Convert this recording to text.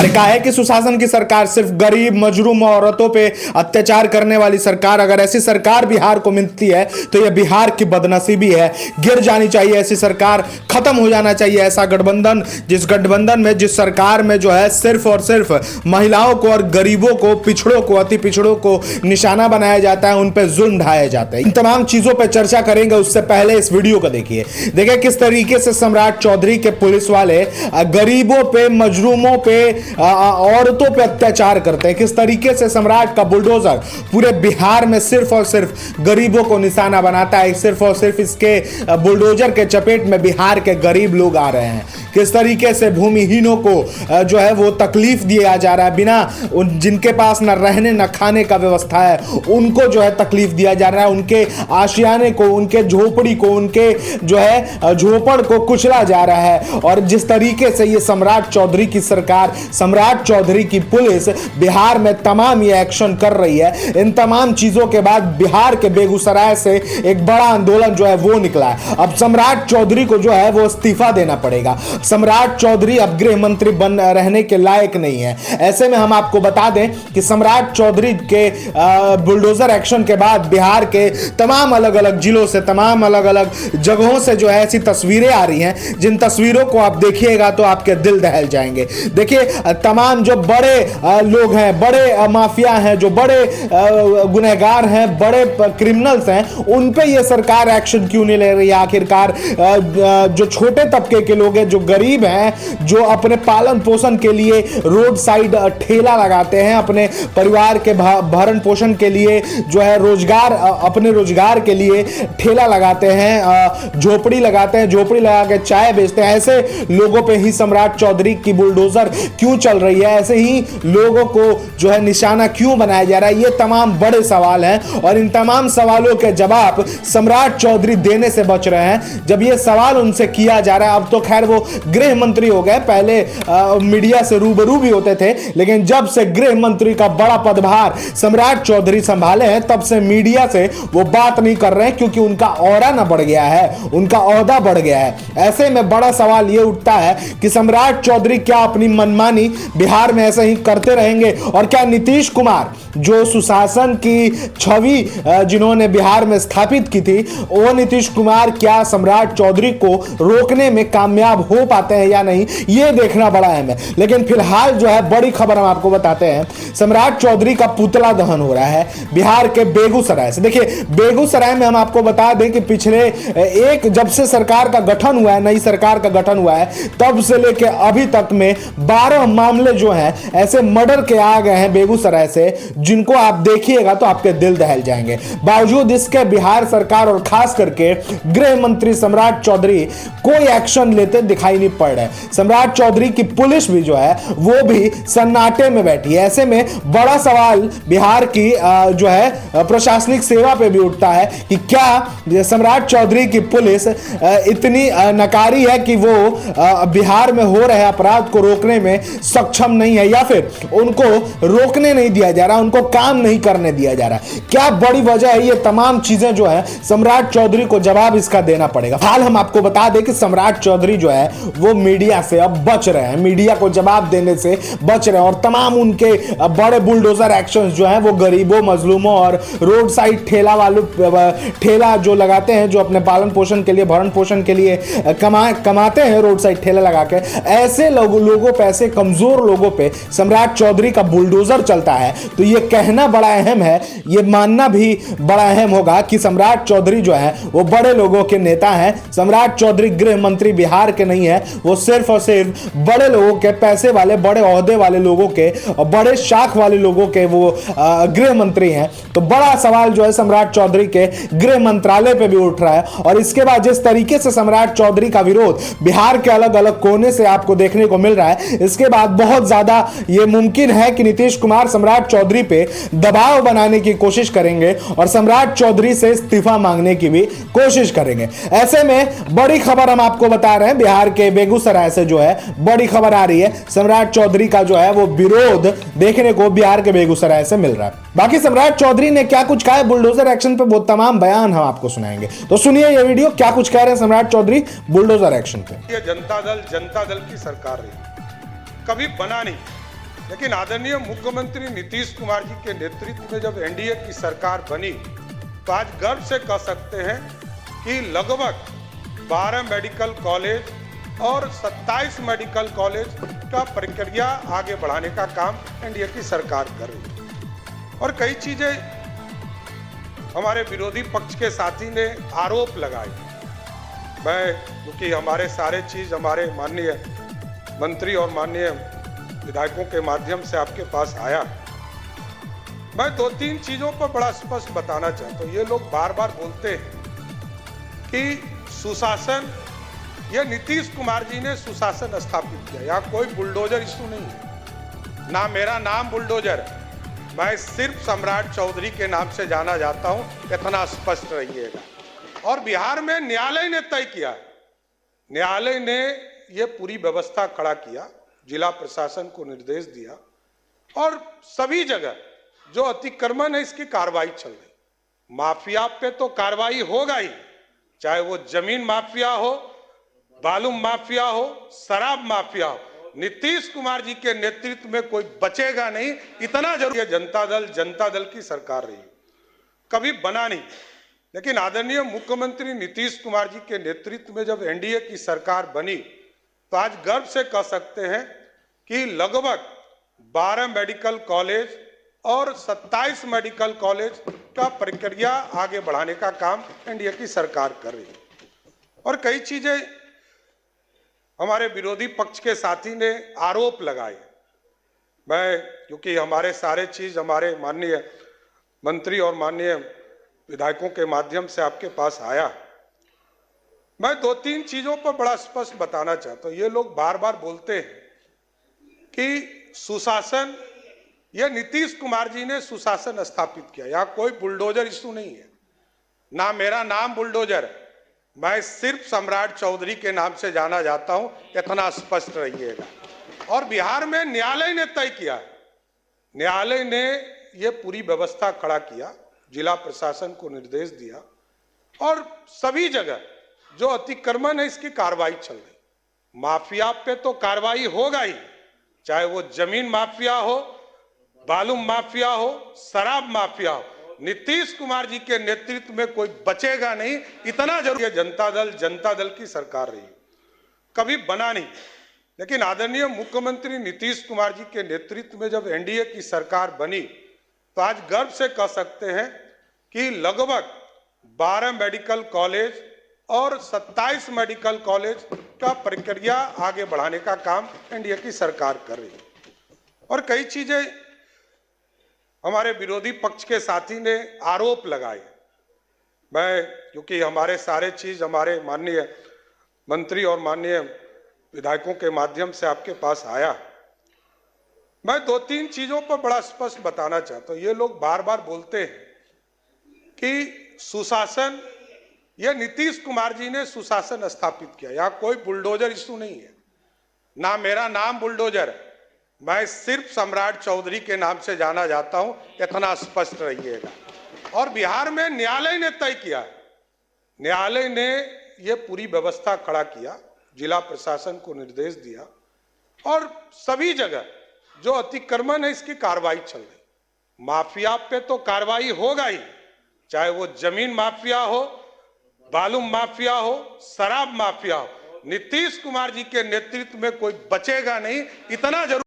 अरे काहे कि सुशासन की सरकार, सिर्फ गरीब मजलूम औरतों पे अत्याचार करने वाली सरकार, अगर ऐसी सरकार बिहार को मिलती है तो यह बिहार की बदनसीबी है। गिर जानी चाहिए ऐसी सरकार, खत्म हो जाना चाहिए ऐसा गठबंधन, जिस गठबंधन में, जिस सरकार में जो है सिर्फ और सिर्फ महिलाओं को और गरीबों को, पिछड़ों को, अति पिछड़ों को निशाना बनाया जाता है, उन पे जुल्म ढाया जाता है। इन तमाम चीजों पे चर्चा करेंगे, उससे पहले इस वीडियो को देखिए किस तरीके से सम्राट चौधरी के पुलिस वाले गरीबों पे, मजलूमों पे, औरतों पे अत्याचार करते हैं। किस तरीके से सम्राट का बुलडोजर पूरे बिहार में सिर्फ और सिर्फ गरीबों को निशाना बनाता है। सिर्फ और सिर्फ इसके बुलडोजर के चपेट में बिहार के गरीब लोग आ रहे हैं। किस तरीके से भूमिहीनों को जो है वो तकलीफ दिया जा रहा है, बिना जिनके पास न रहने न खाने का व्यवस्था है उनको जो है तकलीफ दिया जा रहा है। उनके आशियाने को, उनके झोपड़ी को, उनके जो है झोपड़ को कुचला जा रहा है। और जिस तरीके से ये सम्राट चौधरी की सरकार, सम्राट चौधरी की पुलिस बिहार में तमाम ये एक्शन कर रही है, इन तमाम चीजों के बाद बिहार के बेगूसराय से एक बड़ा आंदोलन जो है वो निकला है। अब सम्राट चौधरी को जो है वो इस्तीफा देना पड़ेगा। सम्राट चौधरी अब गृह मंत्री बन रहने के लायक नहीं है। ऐसे में हम आपको बता दें कि सम्राट चौधरी के बुलडोजर एक्शन के बाद बिहार के तमाम अलग अलग जिलों से, तमाम अलग अलग जगहों से जो है ऐसी तस्वीरें आ रही हैं, जिन तस्वीरों को आप देखिएगा तो आपके दिल दहल जाएंगे। देखिए तमाम जो बड़े लोग हैं, बड़े माफिया हैं, जो बड़े गुनहगार हैं, बड़े क्रिमिनल्स हैं, उन पे ये सरकार एक्शन क्यों नहीं ले रही है आखिरकार? जो छोटे तबके के लोग हैं, जो गरीब हैं, जो अपने पालन पोषण के लिए रोड साइड ठेला लगाते हैं, अपने परिवार के भरण पोषण के लिए जो है रोजगार, अपने रोजगार के लिए ठेला लगाते हैं, झोपड़ी लगाते हैं, झोपड़ी लगा के चाय बेचते हैं, ऐसे लोगों पे ही सम्राट चौधरी की बुलडोजर क्यों चल रही है? ऐसे ही लोगों को जो है निशाना क्यों बनाया जा रहा है? ये तमाम बड़े सवाल हैं और इन तमाम सवालों के जवाब सम्राट चौधरी देने से बच रहे हैं। जब ये सवाल उनसे किया जा रहा है, अब तो खैर वो गृह मंत्री हो गए, पहले मीडिया से रूबरू भी होते थे, लेकिन जब से गृह मंत्री का बड़ा पदभार सम्राट चौधरी संभाले हैं तब से मीडिया से वो बात नहीं कर रहे हैं, क्योंकि उनका ऑरा ना बढ़ गया है, उनका ओहदा बढ़ गया है। ऐसे में बड़ा सवाल ये उठता है कि सम्राट चौधरी क्या अपनी मनमानी बिहार में ऐसे ही करते रहेंगे? और क्या नीतीश कुमार, जो सुशासन की छवि जिन्होंने बिहार में स्थापित की थी, वो नीतीश कुमार क्या सम्राट चौधरी को रोकने में कामयाब हो पाते हैं या नहीं, ये देखना बड़ा अहम है। लेकिन फिलहाल जो है बड़ी खबर हम आपको बताते हैं, सम्राट चौधरी का पुतला दहन हो रहा है बिहार के बेगूसराय से। देखिए बेगूसराय में हम आपको बता दें कि पिछले जब से सरकार का गठन हुआ है, नई सरकार का गठन हुआ है, तब से लेके अभी तक में 12 मामले जो हैं ऐसे मर्डर के आ गए हैं बेगूसराय से, जिनको आप देखिएगा तो आपके दिल दहल जाएंगे। बावजूद इसके बिहार सरकार और खास करके गृह मंत्री सम्राट चौधरी कोई एक्शन लेते दिखाई नहीं पड़ रहे। सम्राट चौधरी की पुलिस भी जो है वो भी सन्नाटे में बैठी है। ऐसे में बड़ा सवाल बिहार की जो है प्रशासनिक सेवा पे भी उठता है कि क्या सम्राट चौधरी की पुलिस इतनी नकारी है कि वो बिहार में हो रहे अपराध को रोकने में सक्षम नहीं है, या फिर उनको रोकने नहीं दिया जा रहा, उनको काम नहीं करने दिया जा रहा? क्या बड़ी वजह है? ये तमाम चीजें जो है सम्राट चौधरी को जवाब इसका देना पड़ेगा। हाल हम आपको बता दें कि सम्राट चौधरी जो है वो मीडिया से अब बच रहे हैं, मीडिया को जवाब देने से बच रहे हैं, और तमाम उनके बड़े बुलडोजर एक्शंस जो हैं वो गरीबों, मजलूमों और रोड साइड ठेला वालों, ठेला जो लगाते हैं, जो अपने पालन पोषण के लिए, भरण पोषण के लिए कमाते हैं रोड साइड ठेला लगा के, ऐसे लोगों पे, ऐसे कमजोर लोगों पे सम्राट चौधरी का बुलडोजर चलता है। तो ये कहना बड़ा अहम है, ये मानना भी बड़ा अहम होगा कि सम्राट चौधरी जो है वो बड़े लोगों के नेता हैं। सम्राट चौधरी गृह मंत्री बिहार के नहीं है, वो सिर्फ और सिर्फ बड़े लोगों के, पैसे वाले, बड़े ओहदे वाले लोगों के और बड़े शाख वाले लोगों के वो गृह मंत्री हैं। तो बड़ा सवाल जो है सम्राट चौधरी के गृह मंत्रालय पे भी उठ रहा है। और इसके बाद जिस तरीके से सम्राट चौधरी का विरोध बिहार के अलग अलग कोने से आपको देखने को मिल रहा है, इसके बाद बहुत ज्यादा ये मुमकिन है कि नीतीश कुमार सम्राट चौधरी पे दबाव बनाने की कोशिश करेंगे और सम्राट चौधरी से इस्तीफा मांगने की भी कोशिश करेंगे। ऐसे में बड़ी खबर हम आपको बता रहे हैं, बिहार के बेगूसराय से जो है बड़ी खबर आ रही है, सम्राट चौधरी का जो है वो विरोध देखने को बिहार के बेगूसराय से मिल रहा है। बाकी सम्राट चौधरी ने क्या कुछ कहा है बुलडोजर एक्शन पे, वो तमाम बयान हम आपको सुनाएंगे। तो सुनिए ये वीडियो, क्या कुछ कह रहे हैं सम्राट चौधरी बुलडोजर एक्शन पे। ये जनता दल की सरकार रही, कभी बना नहीं। लेकिन आदरणीय मुख्यमंत्री नीतीश कुमार जी के नेतृत्व में जब एनडीए की सरकार बनी तो आज गर्व से कह सकते हैं कि लगभग 12 मेडिकल कॉलेज और 27 मेडिकल कॉलेज का प्रक्रिया आगे बढ़ाने का काम एनडीए की सरकार कर रही है। और कई चीजें हमारे विरोधी पक्ष के साथी ने आरोप लगाए। मैं क्योंकि हमारे सारे चीज हमारे माननीय मंत्री और माननीय विधायकों के माध्यम से आपके पास आया, मैं 2-3 चीजों पर बड़ा स्पष्ट बताना चाहता हूँ। ये लोग बार बार बोलते हैं कि सुशासन, ये नीतीश कुमार जी ने सुशासन स्थापित किया। यहाँ कोई बुलडोजर इशू नहीं है, ना मेरा नाम बुलडोजर है, मैं सिर्फ सम्राट चौधरी के नाम से जाना जाता हूँ, इतना स्पष्ट रहिएगा। और बिहार में न्यायालय ने तय किया, न्यायालय ने ये पूरी व्यवस्था खड़ा किया, जिला प्रशासन को निर्देश दिया और सभी जगह जो अतिक्रमण है इसकी कार्रवाई चल रही। माफिया पे तो कार्रवाई होगा ही, चाहे वो जमीन माफिया हो, बालू माफिया हो, शराब माफिया हो, नीतीश कुमार जी के नेतृत्व में कोई बचेगा नहीं, इतना जरूर। है जनता दल की सरकार रही, कभी बना नहीं। लेकिन आदरणीय मुख्यमंत्री नीतीश कुमार जी के नेतृत्व में जब एनडीए की सरकार बनी तो आज गर्व से कह सकते हैं कि लगभग 12 मेडिकल कॉलेज और 27 मेडिकल कॉलेज का प्रक्रिया आगे बढ़ाने का काम एनडीए की सरकार कर रही है। और कई चीजें हमारे विरोधी पक्ष के साथी ने आरोप लगाए। मैं क्योंकि हमारे सारे चीज हमारे माननीय मंत्री और माननीय विधायकों के माध्यम से आपके पास आया, मैं 2-3 चीजों पर बड़ा स्पष्ट बताना चाहता हूँ। ये लोग बार बार बोलते हैं कि सुशासन, ये नीतीश कुमार जी ने सुशासन स्थापित किया। यहाँ कोई बुलडोजर इशू नहीं है, ना मेरा नाम बुलडोजर है, मैं सिर्फ सम्राट चौधरी के नाम से जाना जाता हूँ, इतना स्पष्ट रहिएगा। और बिहार में न्यायालय ने तय किया, न्यायालय ने ये पूरी व्यवस्था खड़ा किया, जिला प्रशासन को निर्देश दिया और सभी जगह जो अतिक्रमण है इसकी कार्रवाई चल रही। माफिया पे तो कार्रवाई होगा ही, चाहे वो जमीन माफिया हो, बालू माफिया हो, शराब माफिया हो, नीतीश कुमार जी के नेतृत्व में कोई बचेगा नहीं, इतना जरूर। है जनता दल की सरकार रही, कभी बना नहीं। लेकिन आदरणीय मुख्यमंत्री नीतीश कुमार जी के नेतृत्व में जब एनडीए की सरकार बनी तो आज गर्व से कह सकते हैं कि लगभग 12 मेडिकल कॉलेज और 27 मेडिकल कॉलेज का प्रक्रिया आगे बढ़ाने का काम एनडीए की सरकार कर रही है। और कई चीजें हमारे विरोधी पक्ष के साथी ने आरोप लगाए। मैं क्योंकि हमारे सारे चीज हमारे माननीय मंत्री और माननीय विधायकों के माध्यम से आपके पास आया, मैं 2-3 चीजों पर बड़ा स्पष्ट बताना चाहता हूँ। ये लोग बार बार बोलते हैं कि सुशासन, ये नीतीश कुमार जी ने सुशासन स्थापित किया। यहाँ कोई बुलडोजर इशू नहीं है, ना मेरा नाम बुलडोजर है, मैं सिर्फ सम्राट चौधरी के नाम से जाना जाता हूँ, इतना स्पष्ट रहिएगा। और बिहार में न्यायालय ने तय किया, न्यायालय ने ये पूरी व्यवस्था खड़ा किया, जिला प्रशासन को निर्देश दिया और सभी जगह जो अतिक्रमण है इसकी कार्रवाई चल रही। माफिया पे तो कार्रवाई होगा ही, चाहे वो जमीन माफिया हो, बालू माफिया हो, शराब माफिया हो, नीतीश कुमार जी के नेतृत्व में कोई बचेगा नहीं, इतना जरूर।